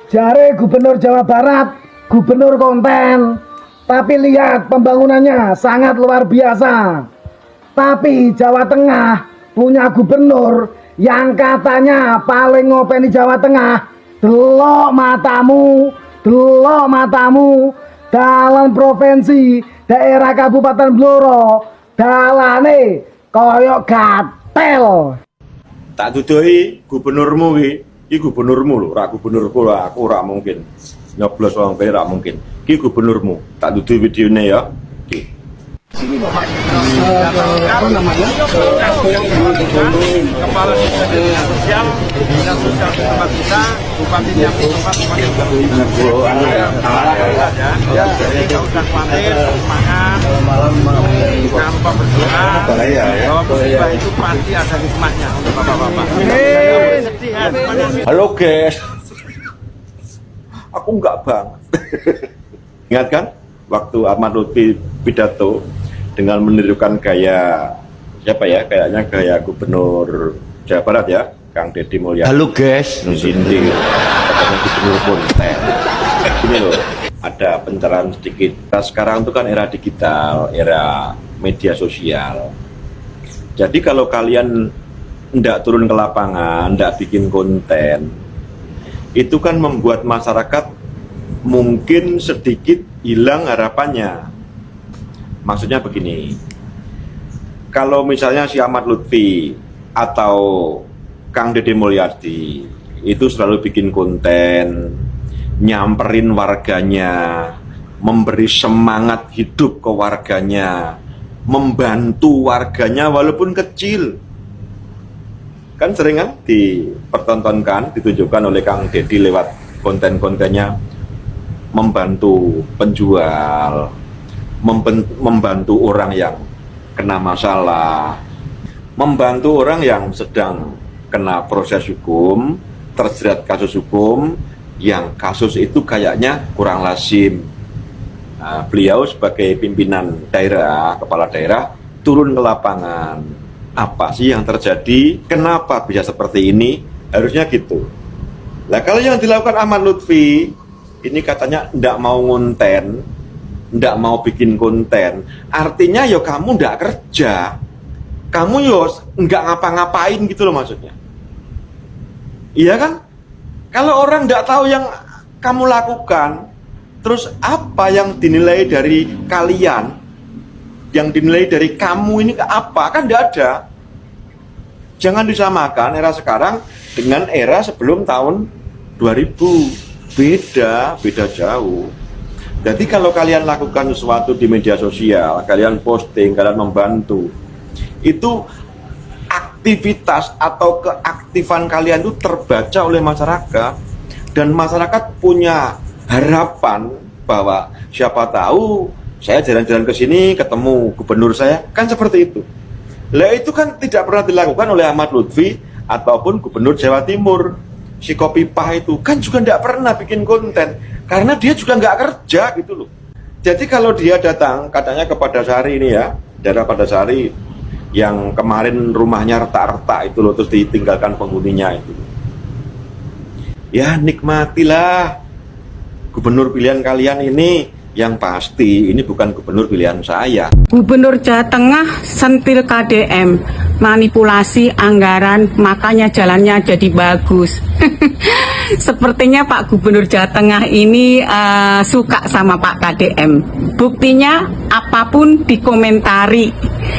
Jare Gubernur Jawa Barat, gubernur konten. Tapi lihat pembangunannya sangat luar biasa. Tapi Jawa Tengah punya gubernur yang katanya paling ngopeni Jawa Tengah. Delok matamu, dalam provinsi daerah Kabupaten Blora, dalane koyok gatel. Tak tuduhi gubernurmu iki gubernurmu lho, ra gubernurku lho, aku ora mungkin. Nyoblos wong bae ora mungkin. Iki gubernurmu. Tak tuduhi videone ya. Iki. Apa namanya? Kepala Dinas Sosial, Dinas Sosial tempat kita, Bupati yang tempat ya. Jadi nggak usah khawatir, semangat, jangan lupa berdoa. Bahwa musibah itu pasti ada hikmahnya untuk bapak-bapak. Halo guys. Aku enggak banget. Ingat kan waktu Ahmad Lutfi pidato dengan menirukan gaya siapa ya? Kayaknya gaya Gubernur Jawa Barat ya, Kang Deddy Mulyadi. Halo guys. Nusindi katanya Gubernur konten. Ini loh, ada pencerahan sedikit. Nah, sekarang itu kan era digital, era media sosial. Jadi kalau kalian ndak turun ke lapangan, ndak bikin konten, itu kan membuat masyarakat mungkin sedikit hilang harapannya. Maksudnya begini, kalau misalnya si Ahmad Lutfi atau Kang Deddy Mulyadi itu selalu bikin konten, nyamperin warganya, memberi semangat hidup ke warganya, membantu warganya walaupun kecil. Kan sering kan dipertontonkan, ditunjukkan oleh Kang Deddy lewat konten-kontennya, membantu penjual, membantu orang yang kena masalah, membantu orang yang sedang kena proses hukum, terjerat kasus hukum, yang kasus itu kayaknya kurang lazim. Nah, beliau sebagai pimpinan daerah, kepala daerah, turun ke lapangan. Apa sih yang terjadi? Kenapa bisa seperti ini? Harusnya gitu. Nah, kalau yang dilakukan Ahmad Lutfi, ini katanya ndak mau ngonten, ndak mau bikin konten, artinya ya kamu ndak kerja, kamu yo nggak ngapa-ngapain gitu loh maksudnya. Iya kan? Kalau orang ndak tahu yang kamu lakukan, terus apa yang dinilai dari kalian, yang dinilai dari kamu ini apa? Kan ndak ada. Jangan disamakan era sekarang dengan era sebelum tahun 2000. Beda jauh. Jadi kalau kalian lakukan sesuatu di media sosial, kalian posting, kalian membantu, itu aktivitas atau keaktifan kalian itu terbaca oleh masyarakat, dan masyarakat punya harapan bahwa siapa tahu saya jalan-jalan ke sini ketemu gubernur saya, kan seperti itu. Lah itu kan tidak pernah dilakukan oleh Ahmad Lutfi ataupun Gubernur Jawa Timur. Si Kopipah itu kan juga tidak pernah bikin konten karena dia juga nggak kerja gitu loh. Jadi kalau dia datang katanya ke Padasari ini ya, daerah Padasari yang kemarin rumahnya retak-retak itu loh, terus ditinggalkan penghuninya itu. Ya nikmatilah gubernur pilihan kalian ini. Yang pasti ini bukan gubernur pilihan saya. Gubernur Jawa Tengah sentil KDM, manipulasi anggaran, makanya jalannya jadi bagus. Sepertinya Pak Gubernur Jawa Tengah ini suka sama Pak KDM. Buktinya apapun dikomentari.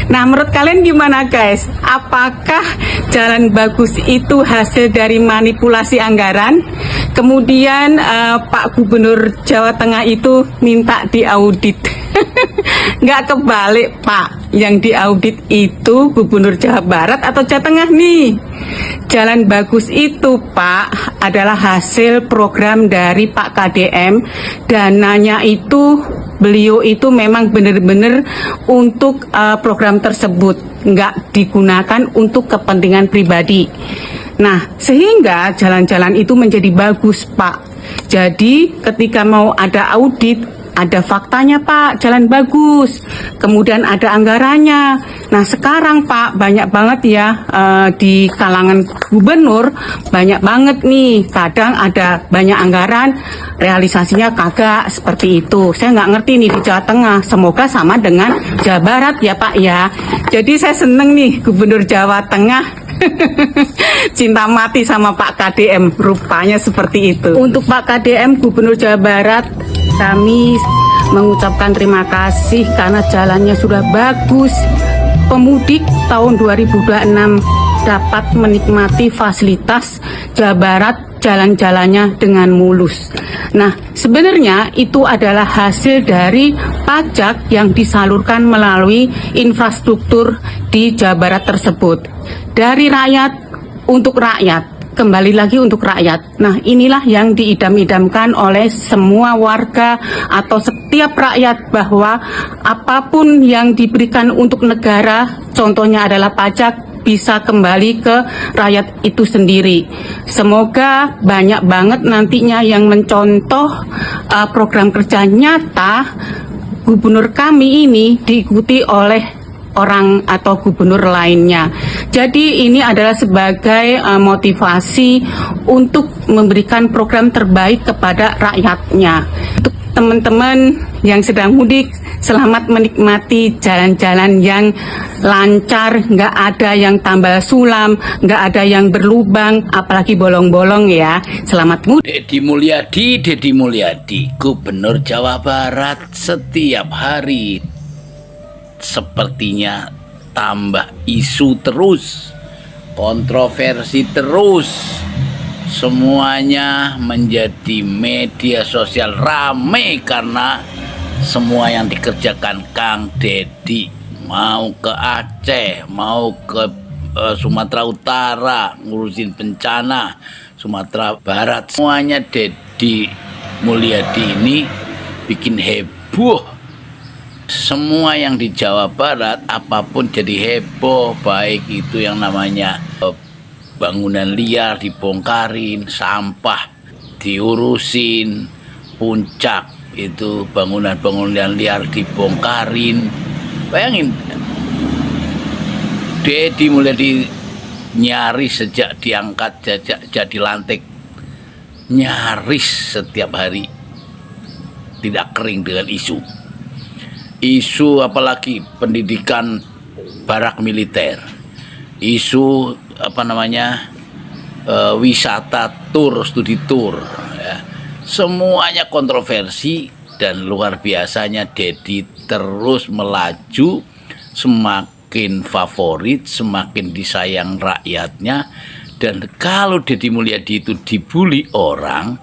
Nah, menurut kalian gimana guys? Apakah jalan bagus itu hasil dari manipulasi anggaran? Kemudian Pak Gubernur Jawa Tengah itu minta diaudit. Nggak kebalik Pak, yang diaudit itu Gubernur Jawa Barat atau Jawa Tengah nih. Jalan bagus itu Pak adalah hasil program dari Pak KDM. Dananya itu beliau itu memang benar-benar untuk program tersebut, nggak digunakan untuk kepentingan pribadi. Nah, sehingga jalan-jalan itu menjadi bagus Pak. Jadi ketika mau ada audit, ada faktanya Pak, jalan bagus, kemudian ada anggarannya. Nah sekarang Pak, banyak banget ya di kalangan gubernur, banyak banget nih, kadang ada banyak anggaran, realisasinya kagak, seperti itu. Saya nggak ngerti nih di Jawa Tengah, semoga sama dengan Jawa Barat ya Pak ya. Jadi saya seneng nih Gubernur Jawa Tengah cinta mati sama Pak KDM, rupanya seperti itu. Untuk Pak KDM Gubernur Jawa Barat, kami mengucapkan terima kasih karena jalannya sudah bagus. Pemudik tahun 2026 dapat menikmati fasilitas Jawa Barat, jalan-jalannya dengan mulus. Nah, sebenarnya itu adalah hasil dari pajak yang disalurkan melalui infrastruktur di Jawa Barat tersebut. Dari rakyat untuk rakyat, kembali lagi untuk rakyat. Nah, inilah yang diidam-idamkan oleh semua warga atau setiap rakyat, bahwa apapun yang diberikan untuk negara, contohnya adalah pajak, bisa kembali ke rakyat itu sendiri. Semoga banyak banget nantinya yang mencontoh program kerja nyata gubernur kami ini diikuti oleh orang atau gubernur lainnya. Jadi ini adalah sebagai motivasi untuk memberikan program terbaik kepada rakyatnya. Untuk teman-teman yang sedang mudik, selamat menikmati jalan-jalan yang lancar, nggak ada yang tambal sulam, nggak ada yang berlubang, apalagi bolong-bolong ya. Selamat mudik. Deddy Mulyadi, Gubernur Jawa Barat, setiap hari sepertinya tambah isu terus, kontroversi terus, semuanya menjadi media sosial rame karena semua yang dikerjakan Kang Deddy, mau ke Aceh, mau ke Sumatera Utara ngurusin bencana, Sumatera Barat, semuanya Deddy Mulyadi ini bikin heboh. Semua yang di Jawa Barat apapun jadi heboh, baik itu yang namanya bangunan liar dibongkarin, sampah diurusin, puncak itu bangunan-bangunan liar dibongkarin. Bayangin, Deddy Mulyadi nyaris sejak diangkat jadi lantik, nyaris setiap hari tidak kering dengan isu apalagi pendidikan barak militer, isu wisata tur, studi tur ya. Semuanya kontroversi, dan luar biasanya Deddy terus melaju, semakin favorit, semakin disayang rakyatnya. Dan kalau Deddy Mulyadi itu dibully orang,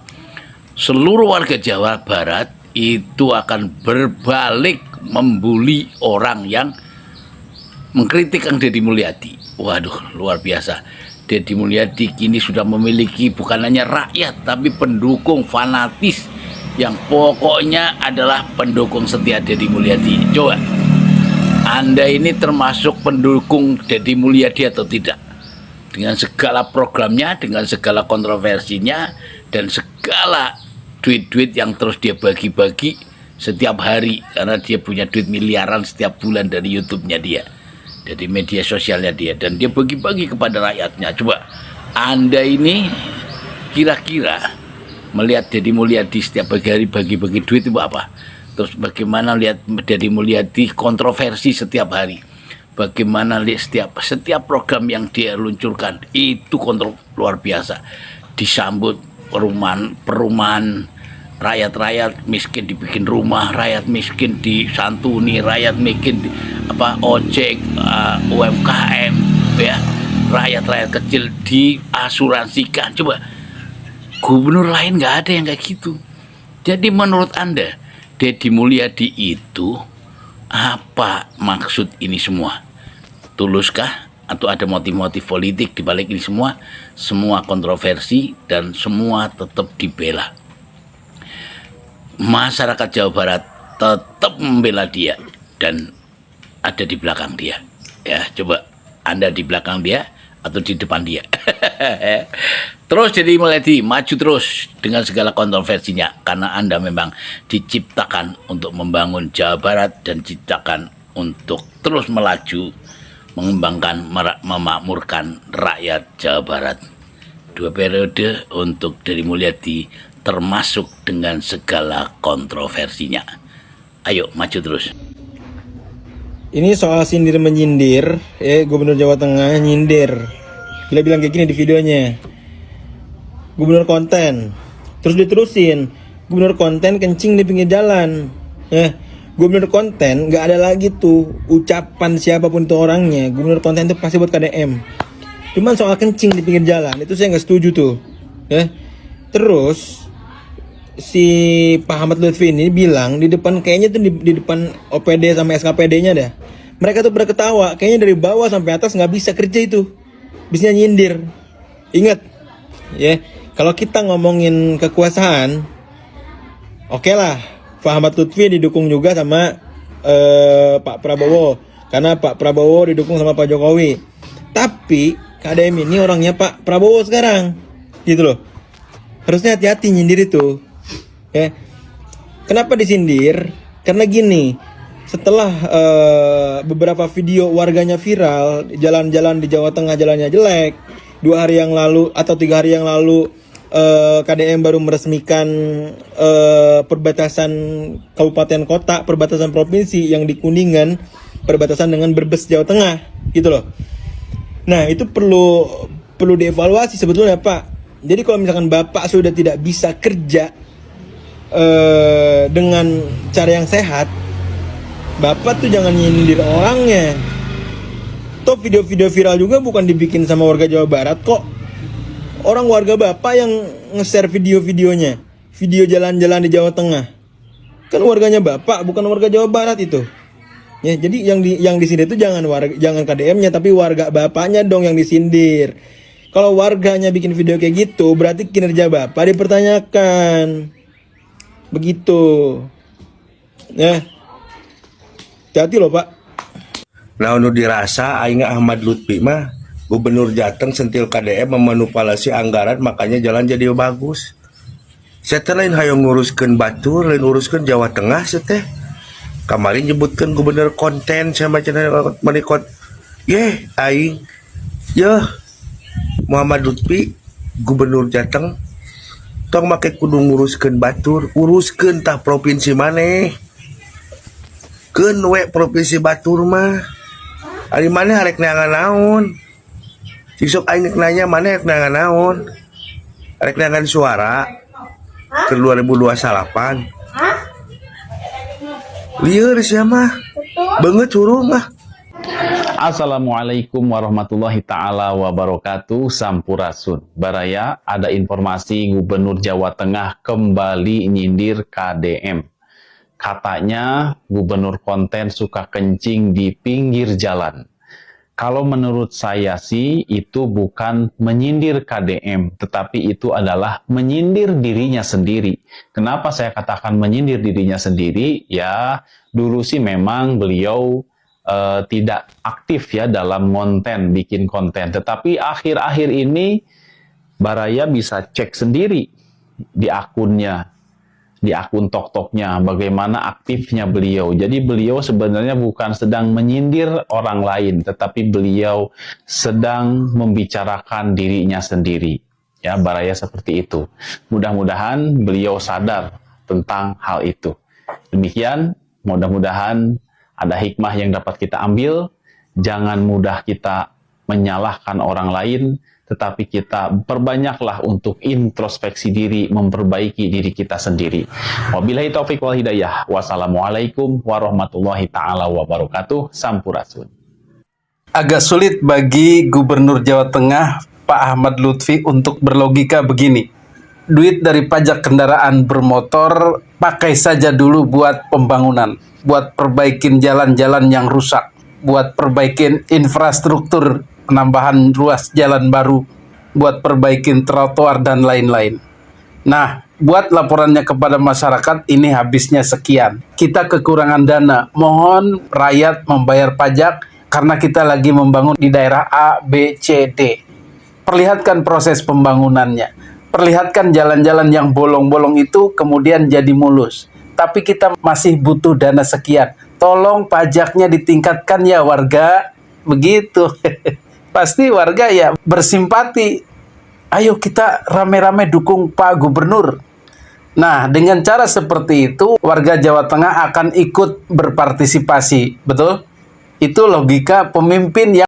seluruh warga Jawa Barat itu akan berbalik membuli orang yang mengkritik Kang Deddy Mulyadi. Waduh, luar biasa. Deddy Mulyadi kini sudah memiliki bukan hanya rakyat, tapi pendukung fanatis yang pokoknya adalah pendukung setia Deddy Mulyadi. Coba, Anda ini termasuk pendukung Deddy Mulyadi atau tidak? Dengan segala programnya, dengan segala kontroversinya, dan segala duit-duit yang terus dia bagi-bagi setiap hari, karena dia punya duit miliaran setiap bulan dari YouTube-nya dia, dari media sosialnya dia, dan dia bagi-bagi kepada rakyatnya. Coba Anda ini kira-kira melihat Deddy Mulyadi setiap hari bagi-bagi duit itu apa? Terus bagaimana lihat Deddy Mulyadi kontroversi setiap hari, bagaimana lihat setiap program yang dia luncurkan itu luar biasa, disambut perumahan rakyat miskin dibikin rumah, rakyat miskin disantuni, rakyat miskin ojek, UMKM ya, rakyat kecil diasuransikan. Coba gubernur lain nggak ada yang kayak gitu. Jadi menurut Anda Deddy Mulyadi itu apa maksud ini semua? Tuluskah atau ada motif-motif politik di balik ini semua? Semua kontroversi dan semua tetap dibela. Masyarakat Jawa Barat tetap membela dia dan ada di belakang dia. Ya, coba Anda di belakang dia atau di depan dia. Terus jadi Mulyadi maju terus dengan segala kontroversinya karena Anda memang diciptakan untuk membangun Jawa Barat dan diciptakan untuk terus melaju mengembangkan memakmurkan rakyat Jawa Barat. 2 periode untuk Deddy Mulyadi termasuk dengan segala kontroversinya. Ayo maju terus. Ini soal sindir menyindir, Gubernur Jawa Tengah nyindir. Bila bilang kayak gini di videonya. Gubernur konten, terus diterusin. Gubernur konten kencing di pinggir jalan. Gubernur konten nggak ada lagi tuh ucapan siapapun itu orangnya. Gubernur konten itu pasti buat KDM. Cuman soal kencing di pinggir jalan itu saya nggak setuju tuh. Terus si Pak Ahmad Lutfi ini bilang di depan, kayaknya tuh di depan OPD sama SKPD-nya dah. Mereka tuh berketawa, kayaknya dari bawah sampai atas nggak bisa kerja itu, bisanya nyindir. Ingat, ya, kalau kita ngomongin kekuasaan, oke lah, Pak Ahmad Lutfi didukung juga sama Pak Prabowo, karena Pak Prabowo didukung sama Pak Jokowi. Tapi KDM ini orangnya Pak Prabowo sekarang, gitu loh. Harusnya hati-hati nyindir itu. Kenapa disindir? Karena gini, setelah beberapa video warganya viral, jalan-jalan di Jawa Tengah jalannya jelek, 2 hari yang lalu atau 3 hari yang lalu KDM baru meresmikan perbatasan kabupaten kota, perbatasan provinsi yang di Kuningan, perbatasan dengan Brebes Jawa Tengah, gitu loh. Nah, itu perlu dievaluasi sebetulnya, Pak. Jadi kalau misalkan Bapak sudah tidak bisa kerja dengan cara yang sehat, Bapak tuh jangan nyindir orangnya. Toh video-video viral juga bukan dibikin sama warga Jawa Barat kok. Orang warga Bapak yang nge-share video-videonya, video jalan-jalan di Jawa Tengah. Kan warganya Bapak, bukan warga Jawa Barat itu. Ya, jadi yang disindir itu jangan KDM-nya, tapi warga Bapaknya dong yang disindir. Kalau warganya bikin video kayak gitu, berarti kinerja Bapak dipertanyakan. Begitu. Ya. Hati loh, Pak. Nah, untuk dirasa aing Ahmad Lutfi mah Gubernur Jateng sentil KDM memanipulasi anggaran, makanya jalan jadi bagus. Saya lain hayang nguruskeun Batur, lain uruskeun Jawa Tengah teh. Kemarin nyebutkeun gubernur konten sama cenah menikot. Aing. Muhammad Lutfi Gubernur Jateng tong make kudu nguruskeun Batur, uruskeun tah provinsi maneh. Keun we provinsi Batur mah. Ari maneh arek neangan naon? Sisok aing nanya maneh arek neangan naon? Arek neangan suara ke 2028. Lieur sia mah. Beungeut hurung mah. Assalamualaikum warahmatullahi ta'ala wabarakatuh. Sampurasun. Baraya, ada informasi Gubernur Jawa Tengah kembali nyindir KDM. Katanya gubernur konten suka kencing di pinggir jalan. Kalau menurut saya sih itu bukan menyindir KDM, tetapi itu adalah menyindir dirinya sendiri. Kenapa saya katakan menyindir dirinya sendiri? Ya, dulu sih memang beliau tidak aktif ya dalam konten, bikin konten. Tetapi akhir-akhir ini Baraya bisa cek sendiri di akunnya, di akun TokToknya, bagaimana aktifnya beliau. Jadi beliau sebenarnya bukan sedang menyindir orang lain, tetapi beliau sedang membicarakan dirinya sendiri. Ya, Baraya seperti itu. Mudah-mudahan beliau sadar tentang hal itu. Demikian, mudah-mudahan ada hikmah yang dapat kita ambil. Jangan mudah kita menyalahkan orang lain, tetapi kita perbanyaklah untuk introspeksi diri, memperbaiki diri kita sendiri. Wabillahi taufiq wal hidayah. Wassalamualaikum warahmatullahi ta'ala wabarakatuh. Sampurasun. Agak sulit bagi Gubernur Jawa Tengah, Pak Ahmad Lutfi, untuk berlogika begini. Duit dari pajak kendaraan bermotor pakai saja dulu buat pembangunan, buat perbaikin jalan-jalan yang rusak, buat perbaikin infrastruktur, penambahan ruas jalan baru, buat perbaikin trotoar dan lain-lain. Nah, buat laporannya kepada masyarakat ini habisnya sekian. Kita kekurangan dana, mohon rakyat membayar pajak karena kita lagi membangun di daerah A, B, C, D. perlihatkan proses pembangunannya, perlihatkan jalan-jalan yang bolong-bolong itu kemudian jadi mulus. Tapi kita masih butuh dana sekian. Tolong pajaknya ditingkatkan ya warga. Begitu. Pasti warga ya bersimpati. Ayo kita rame-rame dukung Pak Gubernur. Nah, dengan cara seperti itu, warga Jawa Tengah akan ikut berpartisipasi. Betul? Itu logika pemimpin yang